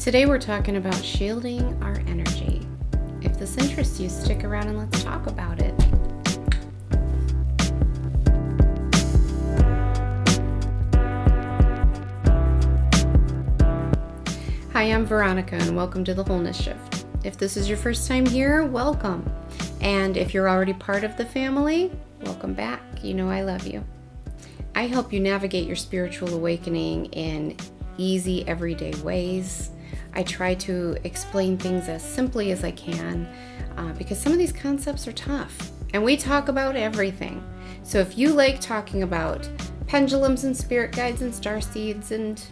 Today we're talking about shielding our energy. If this interests you, stick around and let's talk about it. Hi, I'm Veronica and welcome to the Wholeness Shift. If this is your first time here, welcome. And if you're already part of the family, welcome back. You know I love you. I help you navigate your spiritual awakening in easy, everyday ways. I try to explain things as simply as I can because some of these concepts are tough. And we talk about everything. So if you like talking about pendulums and spirit guides and star seeds and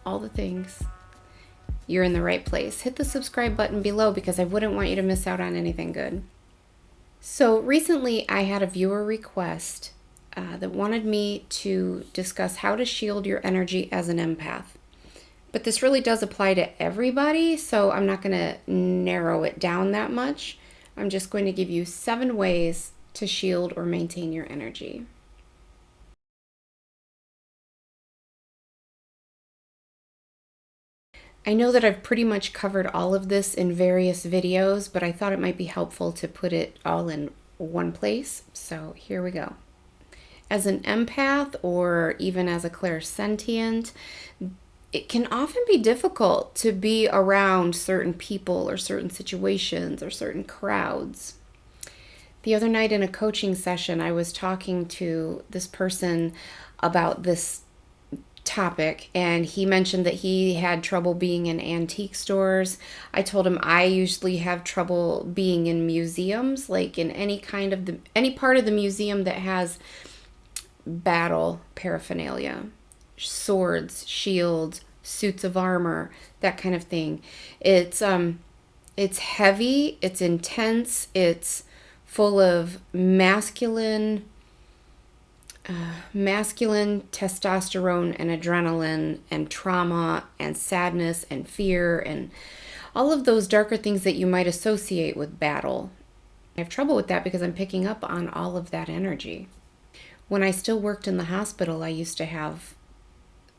all the things, you're in the right place. Hit the subscribe button below because I wouldn't want you to miss out on anything good. So recently I had a viewer request that wanted me to discuss how to shield your energy as an empath. But this really does apply to everybody, so I'm not going to narrow it down that much. I'm just going to give you 7 ways to shield or maintain your energy. I know that I've pretty much covered all of this in various videos, but I thought it might be helpful to put it all in one place. So here we go. As an empath or even as a clairsentient, it can often be difficult to be around certain people or certain situations or certain crowds. The other night in a coaching session, I was talking to this person about this topic, and he mentioned that he had trouble being in antique stores. I told him I usually have trouble being in museums, like in any part of the museum that has battle paraphernalia. Swords, shields, suits of armor, that kind of thing. It's heavy, it's intense, it's full of masculine testosterone and adrenaline and trauma and sadness and fear and all of those darker things that you might associate with battle. I have trouble with that because I'm picking up on all of that energy. When I still worked in the hospital, I used to have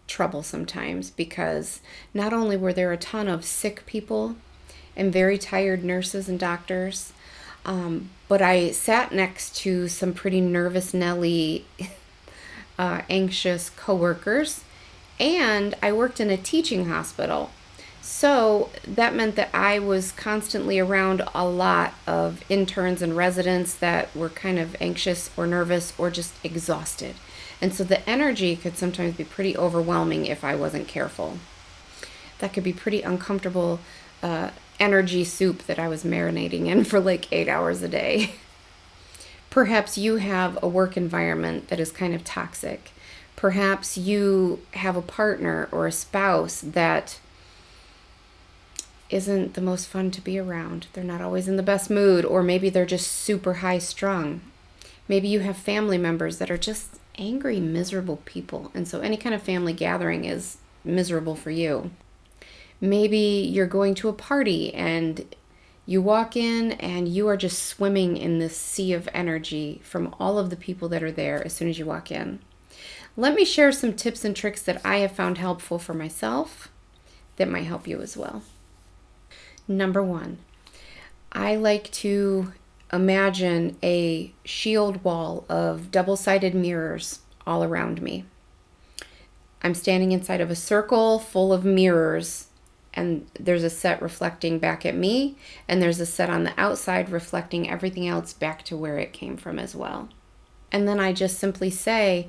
trouble sometimes because not only were there a ton of sick people and very tired nurses and doctors, but I sat next to some pretty nervous Nelly, anxious coworkers, and I worked in a teaching hospital. So that meant that I was constantly around a lot of interns and residents that were kind of anxious or nervous or just exhausted. And so the energy could sometimes be pretty overwhelming if I wasn't careful. That could be pretty uncomfortable energy soup that I was marinating in for like 8 hours a day. Perhaps you have a work environment that is kind of toxic. Perhaps you have a partner or a spouse that isn't the most fun to be around. They're not always in the best mood, or maybe they're just super high strung. Maybe you have family members that are just angry, miserable people, and so any kind of family gathering is miserable for you. Maybe you're going to a party and you walk in and you are just swimming in this sea of energy from all of the people that are there as soon as you walk in. Let me share some tips and tricks that I have found helpful for myself that might help you as well. Number 1, I like to imagine a shield wall of double-sided mirrors all around me. I'm standing inside of a circle full of mirrors, and there's a set reflecting back at me, and there's a set on the outside reflecting everything else back to where it came from as well. And then I just simply say,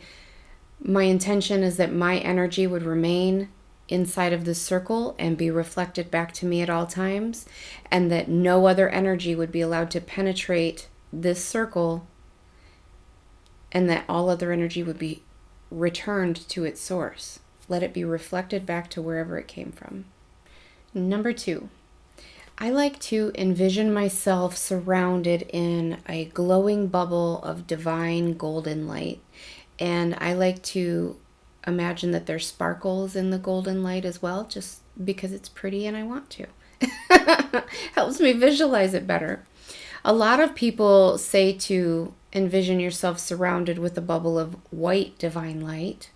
my intention is that my energy would remain inside of this circle and be reflected back to me at all times, and that no other energy would be allowed to penetrate this circle, and that all other energy would be returned to its source. Let it be reflected back to wherever it came from. Number 2, I like to envision myself surrounded in a glowing bubble of divine golden light, and I like to imagine that there's sparkles in the golden light as well, just because it's pretty and I want to. Helps me visualize it better. A lot of people say to envision yourself surrounded with a bubble of white divine light.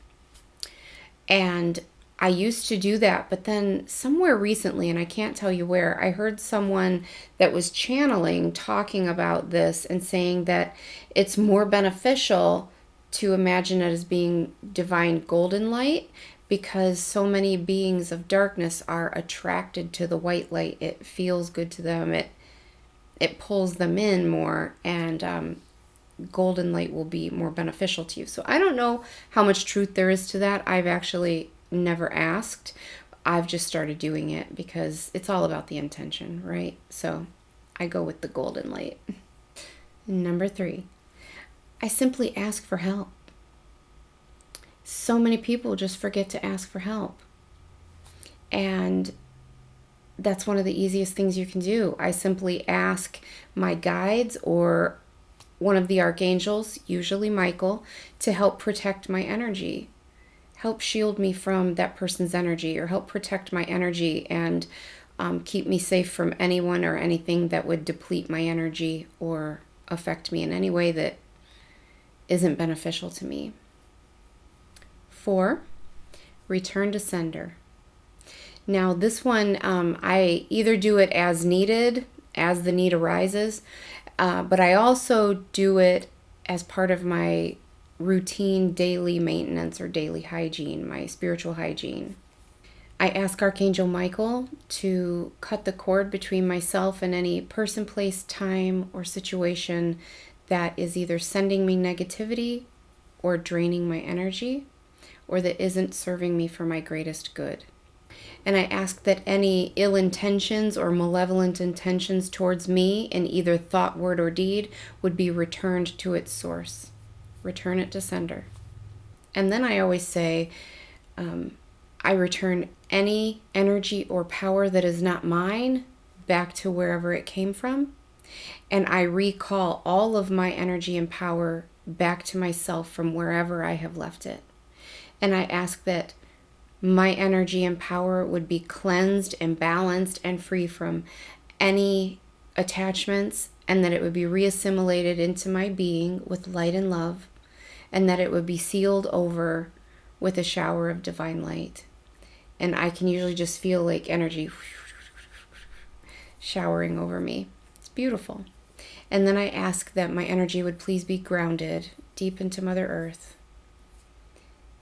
And I used to do that, but then somewhere recently, and I can't tell you where, I heard someone that was channeling talking about this and saying that it's more beneficial to imagine it as being divine golden light, because so many beings of darkness are attracted to the white light. It feels good to them. It pulls them in more, and golden light will be more beneficial to you. So I don't know how much truth there is to that. I've actually never asked. I've just started doing it because it's all about the intention, right? So I go with the golden light. Number 3, I simply ask for help. So many people just forget to ask for help. And that's one of the easiest things you can do. I simply ask my guides or one of the archangels, usually Michael, to help protect my energy. Help shield me from that person's energy, or help protect my energy and keep me safe from anyone or anything that would deplete my energy or affect me in any way that isn't beneficial to me. 4, return to sender. Now this one, I either do it as needed, as the need arises, but I also do it as part of my routine daily maintenance or daily hygiene, my spiritual hygiene. I ask Archangel Michael to cut the cord between myself and any person, place, time, or situation that is either sending me negativity or draining my energy, or that isn't serving me for my greatest good. And I ask that any ill intentions or malevolent intentions towards me in either thought, word, or deed would be returned to its source. Return it to sender. And then I always say, I return any energy or power that is not mine back to wherever it came from. And I recall all of my energy and power back to myself from wherever I have left it. And I ask that my energy and power would be cleansed and balanced and free from any attachments, and that it would be reassimilated into my being with light and love, and that it would be sealed over with a shower of divine light. And I can usually just feel like energy showering over me. It's beautiful. And then I ask that my energy would please be grounded deep into Mother Earth.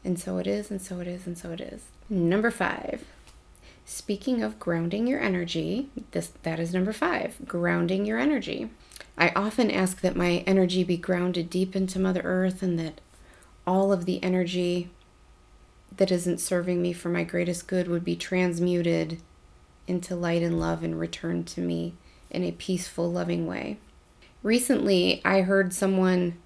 And so it is, and so it is, and so it is. Number 5. Speaking of grounding your energy, that is number 5, grounding your energy. I often ask that my energy be grounded deep into Mother Earth, and that all of the energy that isn't serving me for my greatest good would be transmuted into light and love and returned to me in a peaceful, loving way. Recently, I heard someone,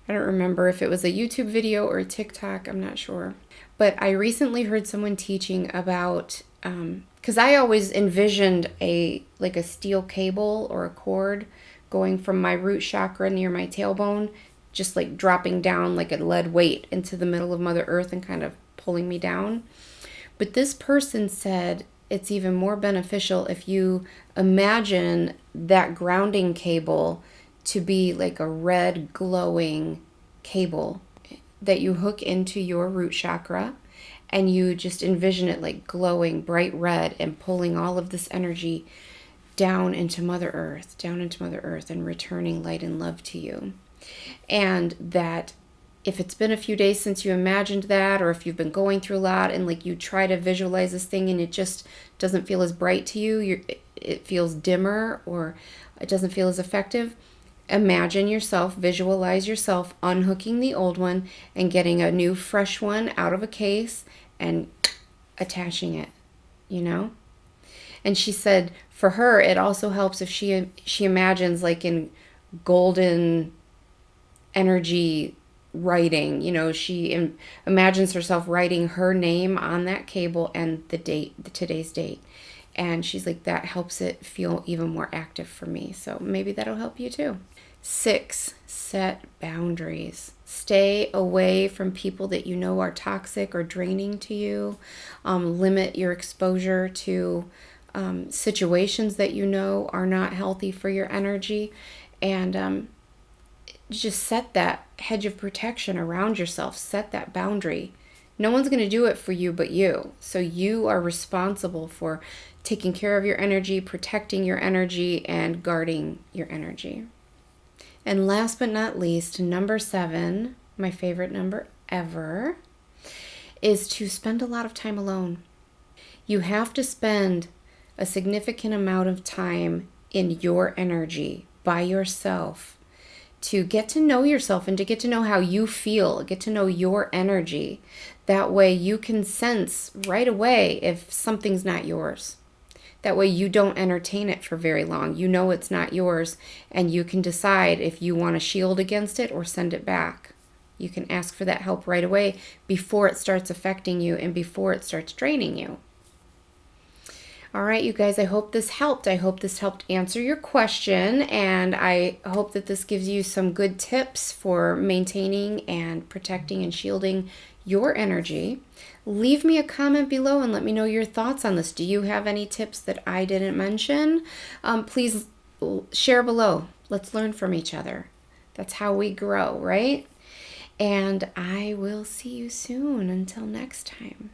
I don't remember if it was a YouTube video or a TikTok, I'm not sure. But I recently heard someone teaching about, because I always envisioned a steel cable or a cord going from my root chakra near my tailbone, just like dropping down like a lead weight into the middle of Mother Earth and kind of pulling me down. But this person said it's even more beneficial if you imagine that grounding cable to be like a red glowing cable that you hook into your root chakra, and you just envision it like glowing bright red and pulling all of this energy down into Mother Earth, and returning light and love to you. And that if it's been a few days since you imagined that, or if you've been going through a lot and like you try to visualize this thing and it just doesn't feel as bright to you, it feels dimmer, or it doesn't feel as effective, imagine yourself, visualize yourself unhooking the old one and getting a new fresh one out of a case and attaching it, And she said for her, it also helps if she imagines like in golden energy writing, she imagines herself writing her name on that cable and today's date. And she's like, that helps it feel even more active for me. So maybe that'll help you too. 6, set boundaries. Stay away from people that you know are toxic or draining to you. Limit your exposure to situations that you know are not healthy for your energy. And just set that hedge of protection around yourself. Set that boundary. No one's going to do it for you but you. So you are responsible for taking care of your energy, protecting your energy, and guarding your energy. And last but not least, number 7, my favorite number ever, is to spend a lot of time alone. You have to spend a significant amount of time in your energy by yourself to get to know yourself and to get to know how you feel, get to know your energy. That way you can sense right away if something's not yours. That way you don't entertain it for very long. You know it's not yours, and you can decide if you want to shield against it or send it back. You can ask for that help right away before it starts affecting you and before it starts draining you. All right, you guys, I hope this helped. I hope this helped answer your question, and I hope that this gives you some good tips for maintaining and protecting and shielding your energy. Leave me a comment below and let me know your thoughts on this. Do you have any tips that I didn't mention? Please share below. Let's learn from each other. That's how we grow, right? And I will see you soon. Until next time.